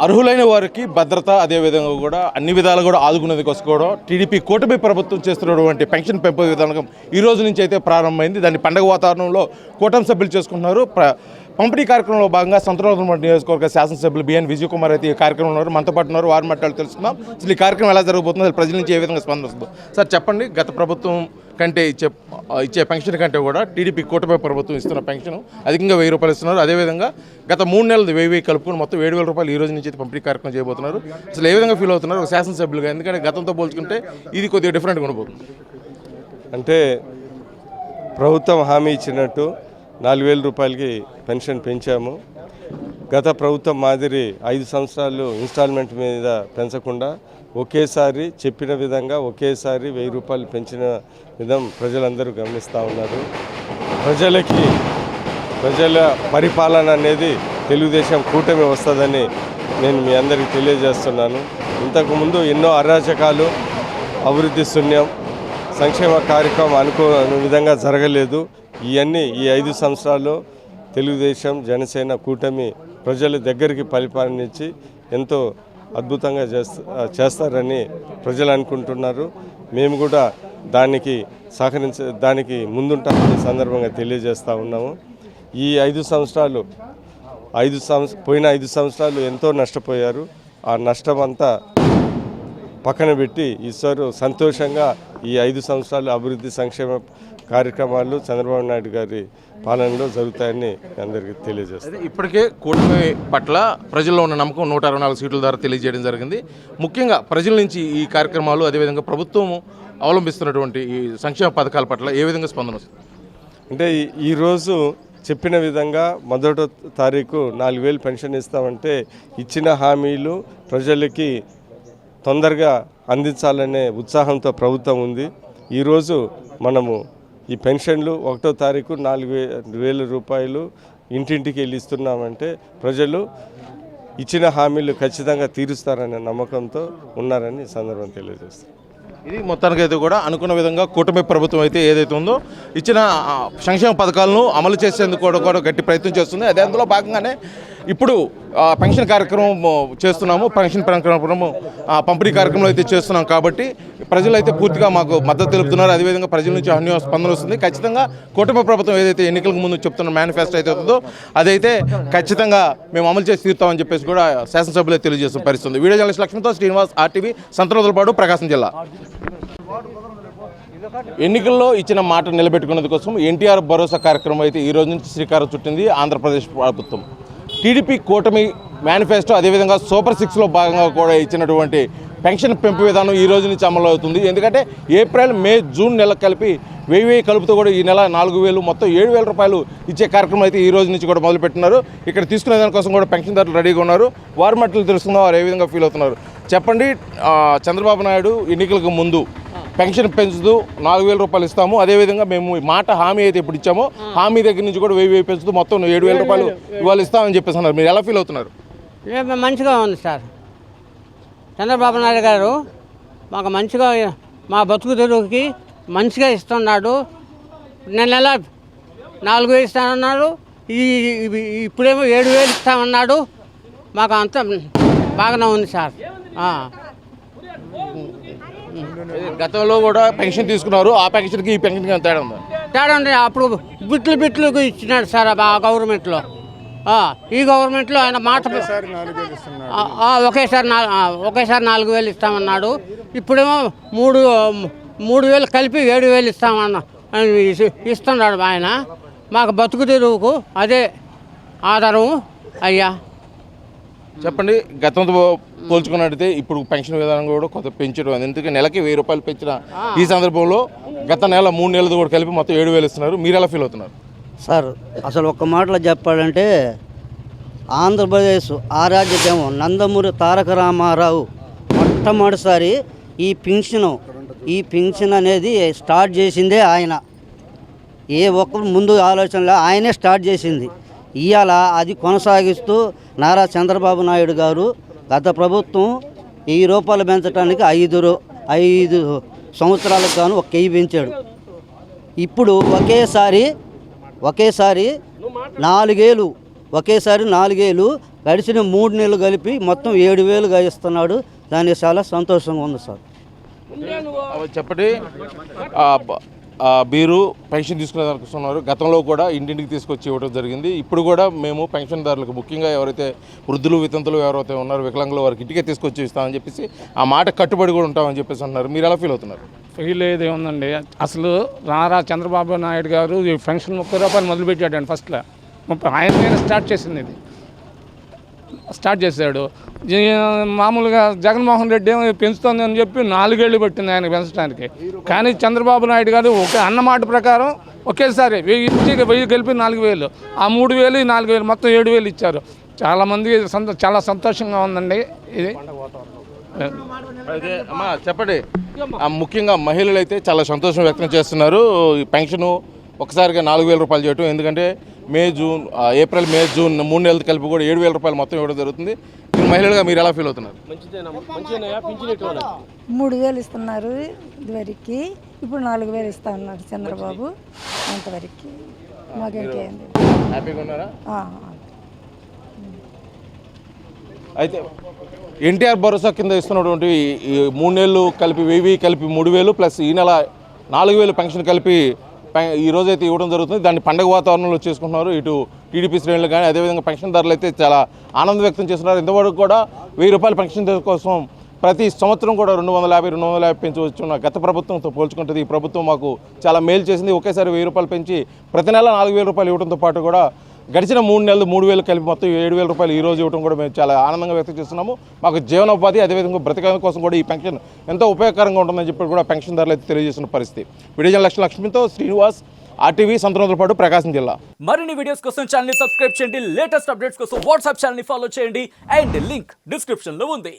అర్హులైన వారికి భద్రత, అదేవిధంగా కూడా అన్ని విధాలు కూడా ఆదుకునేది కోసుకోవడం టీడీపీ కూటమి ప్రభుత్వం చేస్తున్నటువంటి పెన్షన్ పెంపు విధానం ఈ రోజు నుంచి అయితే ప్రారంభమైంది. దాన్ని పండగ వాతావరణంలో కూటమి సభ్యులు చేసుకుంటున్నారు. పంపిణీ కార్యక్రమంలో భాగంగా సంతనోదలపాడు నియోజకవర్గ శాసనసభ్యులు బిఎన్ విజయ్ కుమార్ అయితే ఈ కార్యక్రమం ఉన్నారు. మనతో పాటు ఉన్నారు. వారి మాట్లాడి తెలుసుకుందాం అసలు ఈ కార్యక్రమం ఎలా జరగబోతుందో, అసలు ప్రజల నుంచి ఏ విధంగా స్పందన వస్తుందో. సార్ చెప్పండి, గత ప్రభుత్వం కంటే ఇచ్చే పెన్షన్ కంటే కూడా టీడీపీ కూటమి ప్రభుత్వం ఇస్తున్న పెన్షన్ అధికంగా 1000 రూపాయలు ఇస్తున్నారు. అదేవిధంగా గత 3 నెలలు 1000 కలుపుకొని మొత్తం 7000 రూపాయలు ఈ రోజు నుంచి అయితే పంపిణీ కార్యక్రమం చేయబోతున్నారు. అసలు ఏ విధంగా ఫీల్ అవుతున్నారు ఒక శాసనసభ్యులుగా? ఎందుకంటే గతంతో పోల్చుకుంటే ఇది కొద్దిగా డిఫరెంట్గా ఉండబోతుంది. అంటే ప్రభుత్వం హామీ ఇచ్చినట్టు 4000 రూపాయలకి పెన్షన్ పెంచాము. గత ప్రభుత్వం మాదిరి 5 సంవత్సరాలు ఇన్స్టాల్మెంట్ మీద పెంచకుండా ఒకేసారి చెప్పిన విధంగా ఒకేసారి 1000 రూపాయలు పెంచిన విధం ప్రజలందరూ గమనిస్తూ ఉన్నారు. ప్రజల పరిపాలన అనేది తెలుగుదేశం కూటమి వస్తుందని నేను మీ అందరికీ తెలియజేస్తున్నాను. ఇంతకుముందు ఎన్నో అరాచకాలు, అభివృద్ధి శూన్యం, సంక్షేమ కార్యక్రమం అనుకోని విధంగా జరగలేదు. ఇవన్నీ ఈ 5 సంవత్సరాల్లో తెలుగుదేశం జనసేన కూటమి ప్రజల దగ్గరికి పరిపాలన ఇచ్చి ఎంతో అద్భుతంగా చేస్తారని ప్రజలు అనుకుంటున్నారు. మేము కూడా దానికి ముందుంటామని సందర్భంగా తెలియజేస్తూ ఉన్నాము. ఈ 5 సంవత్సరాలు పోయిన 5 సంవత్సరాలు ఎంతో నష్టపోయారు. ఆ నష్టం అంతా పక్కన పెట్టి ఈసారి సంతోషంగా ఈ 5 సంవత్సరాలు అభివృద్ధి సంక్షేమ కార్యక్రమాలు చంద్రబాబు నాయుడు గారి పాలనలో జరుగుతాయని అందరికీ తెలియజేస్తారు. ఇప్పటికే కూటమి పట్ల ప్రజల్లో ఉన్న నమ్మకం 164 సీట్ల ద్వారా తెలియజేయడం జరిగింది. ముఖ్యంగా ప్రజల నుంచి ఈ కార్యక్రమాలు, అదేవిధంగా ప్రభుత్వం అవలంబిస్తున్నటువంటి ఈ సంక్షేమ పథకాల పట్ల ఏ విధంగా స్పందన వస్తుంది? అంటే ఈరోజు చెప్పిన విధంగా 1వ తారీఖు 4000 పెన్షన్ ఇస్తామంటే ఇచ్చిన హామీలు ప్రజలకి తొందరగా అందించాలనే ఉత్సాహంతో ప్రభుత్వం ఉంది. ఈరోజు మనము ఈ పెన్షన్లు 1వ తారీఖు 4000 రూపాయలు ఇంటింటికి వెళ్ళి ఇస్తున్నామంటే ప్రజలు ఇచ్చిన హామీలు ఖచ్చితంగా తీరుస్తారనే నమ్మకంతో ఉన్నారని సందర్భం తెలియజేస్తారు. ఇది మొత్తానికైతే కూడా అనుకున్న విధంగా కూటమి ప్రభుత్వం అయితే ఏదైతే ఉందో ఇచ్చిన సంక్షేమ పథకాలను అమలు చేసేందుకు కూడా గట్టి ప్రయత్నం చేస్తుంది. అదే అందులో భాగంగానే ఇప్పుడు పెన్షన్ కార్యక్రమం చేస్తున్నాము. పెన్షన్ కార్యక్రమం పంపిణీ కార్యక్రమం అయితే చేస్తున్నాం కాబట్టి ప్రజలు అయితే పూర్తిగా మాకు మద్దతు తెలుపుతున్నారు. అదేవిధంగా ప్రజల నుంచి అన్ని స్పందన వస్తుంది. ఖచ్చితంగా కూటమి ప్రభుత్వం ఏదైతే ఎన్నికలకు ముందు చెప్తున్న మేనిఫెస్టో అయితే ఉందో అదైతే ఖచ్చితంగా మేము అమలు చేసి తీరుతామని చెప్పేసి కూడా శాసనసభ్యులే తెలియజేస్తున్న పరిస్థితుంది. వీడియో జర్నలిస్ట్ లక్ష్మణ్తో శ్రీనివాస్, RTV, సంతనోదలపాడు, ప్రకాశం జిల్లా. ఎన్నికల్లో ఇచ్చిన మాట నిలబెట్టుకునేందుకు కోసం ఎన్టీఆర్ భరోసా కార్యక్రమం అయితే ఈ రోజు నుంచి శ్రీకారం చుట్టింది ఆంధ్రప్రదేశ్ ప్రభుత్వం. టీడీపీ కూటమి మేనిఫెస్టో, అదేవిధంగా సూపర్ 6లో భాగంగా కూడా ఇచ్చినటువంటి పెన్షన్ పెంపు విధానం ఈ రోజు నుంచి అమలు అవుతుంది. ఎందుకంటే ఏప్రిల్, మే, జూన్ నెల కలిపి 1000 కలుపుతో కూడా ఈ నెల 4000 మొత్తం 7000 రూపాయలు ఇచ్చే కార్యక్రమం అయితే ఈ రోజు నుంచి కూడా మొదలుపెట్టినారు. ఇక్కడ తీసుకునే దానికోసం కూడా పెన్షన్దారులు రెడీగా ఉన్నారు. వారి మట్లు తెలుసుకుందాం, వారు ఏ విధంగా ఫీల్ అవుతున్నారు. చెప్పండి, చంద్రబాబు నాయుడు ఎన్నికలకు ముందు పెన్షన్ పెంచుతూ 4000 రూపాయలు ఇస్తాము, అదేవిధంగా మేము మాట హామీ అయితే ఇప్పుడు ఇచ్చామో హామీ దగ్గర నుంచి కూడా 1000 పెంచుతూ మొత్తం 7000 రూపాయలు ఇవాళ ఇస్తామని చెప్పేసి అన్నారు. మీరు ఎలా ఫీల్ అవుతున్నారు? మంచిగా ఉంది సార్. చంద్రబాబు నాయుడు గారు మాకు మంచిగా మా బతుకు తెరువుకి మంచిగా ఇస్తున్నాడు. నెల 4000 ఇస్తానన్నాడు, ఇప్పుడేమో 7000 ఇస్తామన్నాడు. మాకు అంతా బాగానే ఉంది సార్. గతంలో కూడా పెన్షన్ తీసుకున్నారు, ఆ పెన్షన్కి ఈ పెన్షన్కి తేడా ఉందా? తేడా ఉంది. అప్పుడు బిట్లు ఇచ్చినాడు సార్ ఆ గవర్నమెంట్లో. ఈ గవర్నమెంట్లో ఆయన మాట ఒకేసారి 4000 ఇస్తామన్నాడు. ఇప్పుడేమో 3000 కలిపి 7000 ఇస్తున్నాడు ఆయన. మాకు బతుకు తెరువుకు అదే ఆధారం అయ్యా. చెప్పండి, గతంతో పోల్చుకున్నట్టయితే ఇప్పుడు పెన్షన్ విధానం కూడా కొంత పెంచడం, ఎందుకంటే నెలకి 1000 రూపాయలు పెంచిన ఈ సందర్భంలో గత నెల 3 నెలలు కూడా కలిపి మొత్తం 7000 ఇస్తున్నారు. మీరు ఎలా ఫీల్ అవుతున్నారు? సార్, అసలు ఒక్క మాటలో చెప్పాలంటే ఆంధ్రప్రదేశ్ ఆరాధ్యదేమో నందమూరి తారక రామారావు మొట్టమొదటిసారి ఈ పింఛన్ అనేది స్టార్ట్ చేసిందే ఆయన. ఏ ఒక్కరు ముందు ఆలోచనలో ఆయనే స్టార్ట్ చేసింది. ఇవాళ అది కొనసాగిస్తూ నారా చంద్రబాబు నాయుడు గారు గత ప్రభుత్వం 1000 రూపాయలు పెంచడానికి 5 సంవత్సరాలకు గాను 1000 పెంచాడు. ఇప్పుడు ఒకేసారి 4000 ఒకేసారి 4,000 గడిచిన 3 నెలలు కలిపి మొత్తం 7,000గా ఇస్తున్నాడు. దానికి చాలా సంతోషంగా ఉంది సార్. చెప్పండి, మీరు పెన్షన్ తీసుకునేదానికి వస్తున్నారు. గతంలో కూడా ఇంటింటికి తీసుకొచ్చి ఇవ్వడం జరిగింది. ఇప్పుడు కూడా మేము పెన్షన్దారులకు, ముఖ్యంగా ఎవరైతే వృద్ధులు వితంతులు ఎవరైతే ఉన్నారో వికలాంగులు, వారికి ఇంటికే తీసుకొచ్చి ఇస్తామని చెప్పేసి ఆ మాట కట్టుబడి కూడా ఉంటామని చెప్పేసి అన్నారు. మీరు ఎలా ఫీల్ అవుతున్నారు? ఫెయిల్ అయ్యేది ఏముందండి, అసలు నారా చంద్రబాబు నాయుడు గారు ఈ పెన్షన్ 30 రూపాయలు మొదలుపెట్టాడండి. ఫస్ట్లో ఆయన స్టార్ట్ చేశాడు. మామూలుగా జగన్మోహన్ రెడ్డి ఏమో పెంచుతుంది అని చెప్పి 4 ఏళ్ళు పట్టింది ఆయన పెంచడానికి. కానీ చంద్రబాబు నాయుడు గారు ఒకే అన్నమాట ప్రకారం ఒకేసారి 1000 కలిపి 4,000, ఆ 3,000 4,000 మొత్తం 7,000 ఇచ్చారు. చాలామంది చాలా సంతోషంగా ఉందండి ఇది. అయితే అమ్మా చెప్పండి, ముఖ్యంగా మహిళలు అయితే చాలా సంతోషం వ్యక్తం చేస్తున్నారు. ఈ పెన్షను ఒకసారిగా 4,000 రూపాయలు చేయటం, ఎందుకంటే ఏప్రిల్ మే జూన్ 3 నెలలు కలిపి కూడా 7,000 రూపాయలు మొత్తం ఇవ్వడం జరుగుతుంది. మహిళలుగా మీరు ఎలా ఫీల్ అవుతున్నారు? 3,000 ఇస్తున్నారు ఇదివరకు, ఇప్పుడు 4,000 ఇస్తా ఉన్నాడు చంద్రబాబు. అంతవరకు మాకేంటి హ్యాపీగా ఉన్నారా? అయితే ఎన్టీఆర్ భరోసా కింద ఇస్తున్నటువంటి ఈ 3 నెలలు కలిపి 1000 కలిపి 3,000 ప్లస్ ఈ నెల 4,000 పెన్షన్ కలిపి ఈ రోజైతే ఇవ్వడం జరుగుతుంది. దాన్ని పండగ వాతావరణంలో చేసుకుంటున్నారు. ఇటు టీడీపీ శ్రేణులు కానీ అదేవిధంగా పెన్షన్దారులు అయితే చాలా ఆనందం వ్యక్తం చేస్తున్నారు. ఇంతవరకు కూడా 1,000 రూపాయల పెన్షన్ కోసం ప్రతి సంవత్సరం కూడా 250 పెంచి వచ్చున్న గత ప్రభుత్వంతో పోల్చుకుంటుంది ఈ ప్రభుత్వం మాకు చాలా మేలు చేసింది. ఒకేసారి 1,000 రూపాయలు పెంచి ప్రతి నెల 4,000 రూపాయలు ఇవ్వడంతో పాటు కూడా గడిచిన 3 నెలలు 3,000 కలిపి మొత్తం 7,000 రూపాయలు ఈ రోజు ఇవ్వడం కూడా మేము చాలా ఆనందంగా వ్యక్తం చేస్తున్నాము. మాకు జీవనోపాధి అదేవిధంగా బ్రతకడం కోసం కూడా ఈ పెన్షన్ ఎంతో ఉపయోగకరంగా ఉంటుందని చెప్పి కూడా పెన్షన్దారులు అయితే తెలియజేస్తున్న పరిస్థితి. వీడియో లక్ష్మితో శ్రీనివాస్, RTV, సంతనోతులపాటు, ప్రకాశం జిల్లా. మరిన్ని వీడియోస్ కోసం ఛానల్ ని సబ్స్క్రైబ్ చేయండి. లేటెస్ట్ అప్డేట్స్ కోసం వాట్సాప్ ఛానల్ ని ఫాలో చేయండి. అండ్ లింక్ డిస్క్రిప్షన్ లో ఉంది.